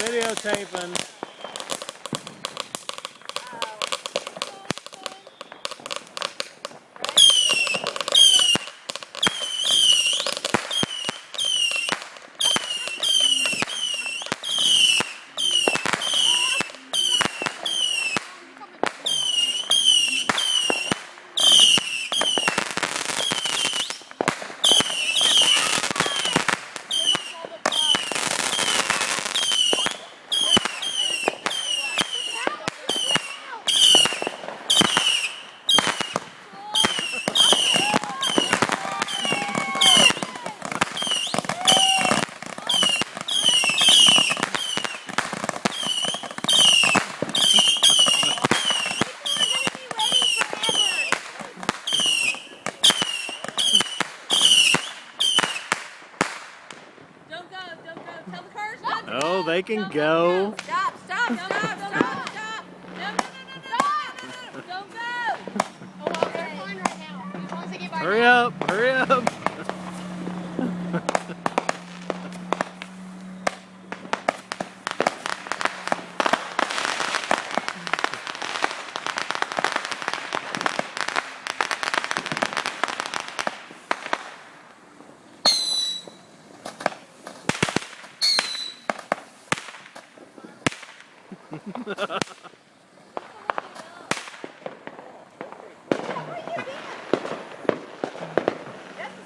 videotaping. Don't go. Tell the cars not to Oh, go. they can go. Stop. Stop. No. Don't go. Oh, well, they're fine right now. As long as they get by Hurry now. up, hurry up.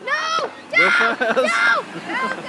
No! Go fast. No!